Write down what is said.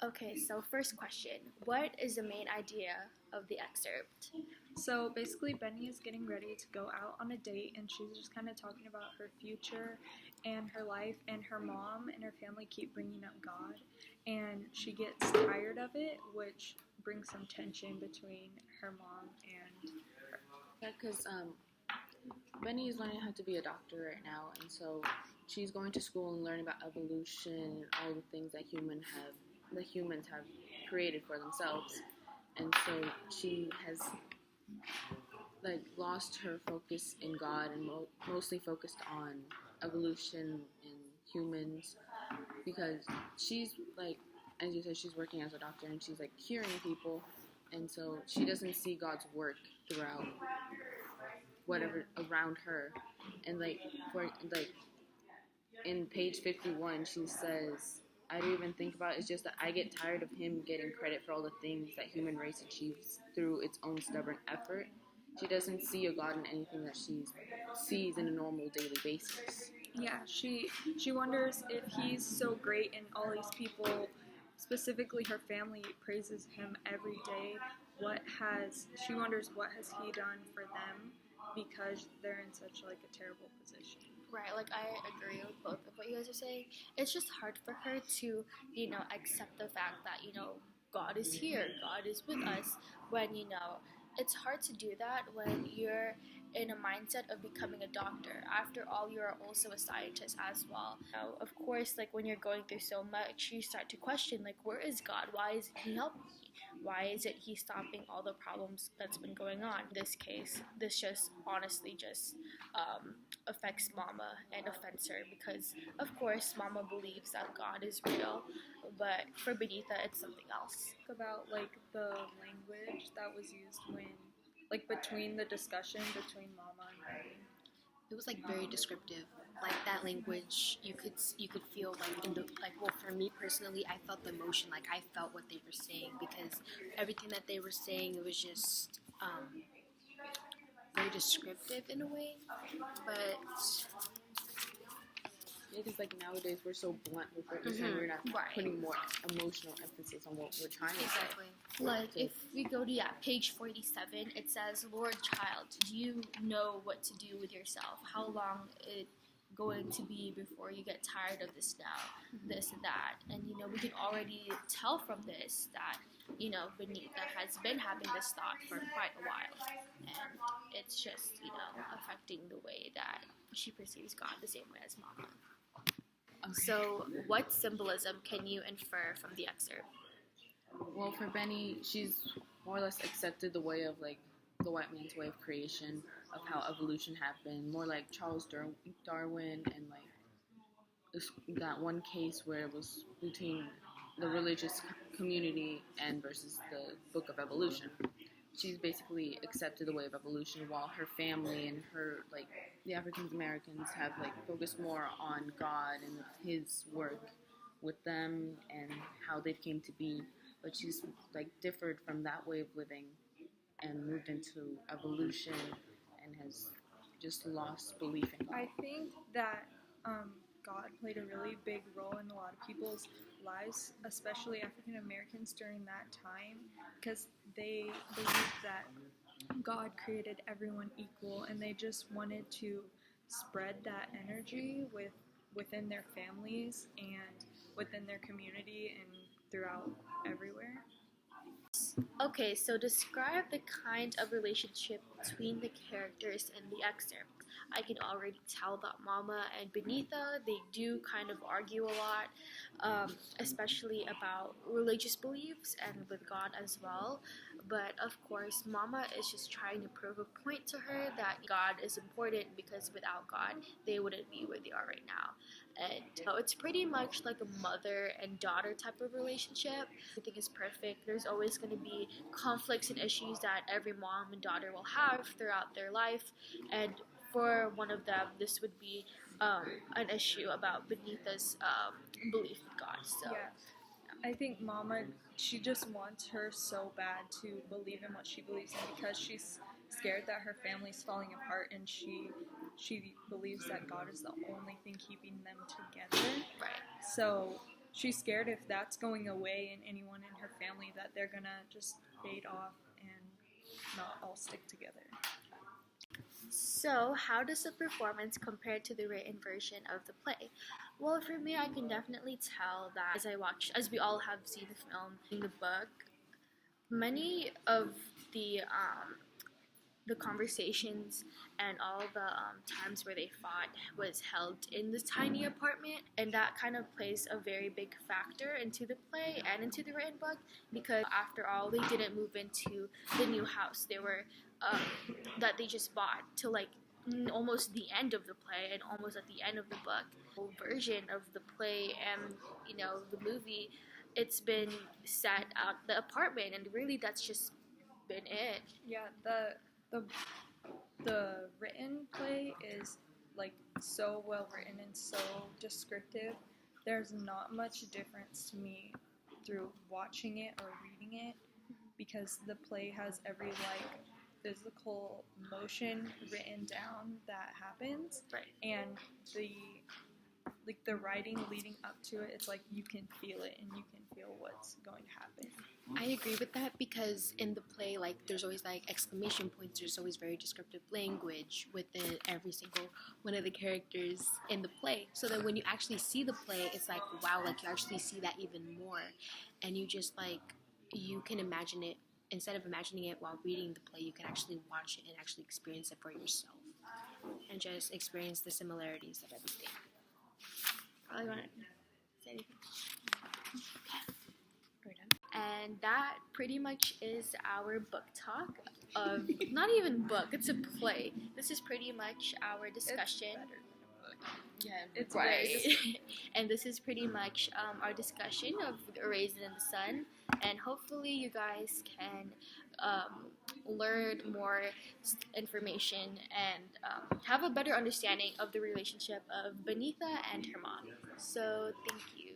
Okay, so first question. What is the main idea of the excerpt? So basically, Benny is getting ready to go out on a date, and she's just kind of talking about her future and her life, and her mom and her family keep bringing up God, and she gets tired of it, which brings some tension between her mom and her. Yeah, because Benny is learning how to be a doctor right now, and so she's going to school and learning about evolution and all the things that humans have created for themselves, and so she has lost her focus in God and mostly focused on evolution and humans, because she's as you said, she's working as a doctor and she's curing people, and so she doesn't see God's work throughout whatever around her, and in page 51 she says, I don't even think about it. It's just that I get tired of him getting credit for all the things that human race achieves through its own stubborn effort. She doesn't see a God in anything that she sees in a normal daily basis. Yeah, she wonders if he's so great and all these people, specifically her family, praises him every day. She wonders what has he done for them, because they're in such a terrible position. Right, I agree with both of what you guys are saying. It's just hard for her to, accept the fact that, God is here, God is with us, when, it's hard to do that when you're in a mindset of becoming a doctor. After all, you're also a scientist as well. Of course, when you're going through so much, you start to question, where is God? Why isn't he helping me? Why is it he's stopping all the problems that's been going on? In this case, this just honestly affects Mama and offends her, because of course Mama believes that God is real, but for Benita it's something else. About the language that was used when between the discussion between Mama and Benny. It was very descriptive. That language, you could feel in the well, for me personally, I felt the emotion. I felt what they were saying, because everything that they were saying, it was just very descriptive in a way. But because nowadays we're so blunt with what we're saying. We're not putting more emotional emphasis on what we're trying to say. If we go to page 47, it says, Lord child, do you know what to do with yourself? How long it going to be before you get tired of this now, this and that? And we can already tell from this that Benita has been having this thought for quite a while, and it's just affecting the way that she perceives God the same way as Mama. Okay. So what symbolism can you infer from the excerpt? Well, for Benny, she's more or less accepted the way of the white man's way of creation, of how evolution happened, more like Charles Darwin, and that one case where it was between the religious community and versus the book of evolution. She's basically accepted the way of evolution, while her family and her the African Americans have focused more on God and his work with them and how they came to be. But she's differed from that way of living and moved into evolution and has just lost belief in God. I think that God played a really big role in a lot of people's lives, especially African Americans during that time, because they believed that God created everyone equal, and they just wanted to spread that energy within their families and within their community and throughout everywhere. Okay, so describe the kind of relationship between the characters in the excerpt. I can already tell that Mama and Benita, they do kind of argue a lot, especially about religious beliefs and with God as well. But of course, Mama is just trying to prove a point to her that God is important, because without God, they wouldn't be where they are right now. And it's pretty much like a mother and daughter type of relationship. Everything is perfect. There's always going to be conflicts and issues that every mom and daughter will have throughout their life. And for one of them, this would be an issue about Benita's belief in God. So, yeah. I think Mama, she just wants her so bad to believe in what she believes in, because she's scared that her family's falling apart, and she believes that God is the only thing keeping them together. Right. So she's scared if that's going away in anyone in her family that they're gonna just fade off and not all stick together. So, how does the performance compare to the written version of the play? Well, for me, I can definitely tell that as we all have seen the film, in the book, many of the conversations and all the times where they fought was held in this tiny apartment, and that kind of plays a very big factor into the play and into the written book, because after all, they didn't move into the new house that they just bought till like almost the end of the play and almost at the end of the book. The version of the play and the movie, it's been set at the apartment, and really that's just been it. Yeah, the written play is like so well written and so descriptive. There's not much difference to me through watching it or reading it, because the play has every like physical motion written down that happens, Right. and the writing leading up to it, it's like you can feel it and you can feel what's going to happen. I agree with that, because in the play, like, there's always like exclamation points. There's always very descriptive language within every single one of the characters in the play. So that when you actually see the play, it's like, wow, like you actually see that even more, and you just like you can imagine it. Instead of imagining it while reading the play, you can actually watch it and actually experience it for yourself, and just experience the similarities of everything. Karla, you want to say anything? And that pretty much is our book talk of, not even book, it's a play. This is pretty much our discussion. Yeah, It's Right. And this is pretty much our discussion of Raisin in the Sun. And hopefully you guys can learn more information and have a better understanding of the relationship of Benitha and her mom. So thank you.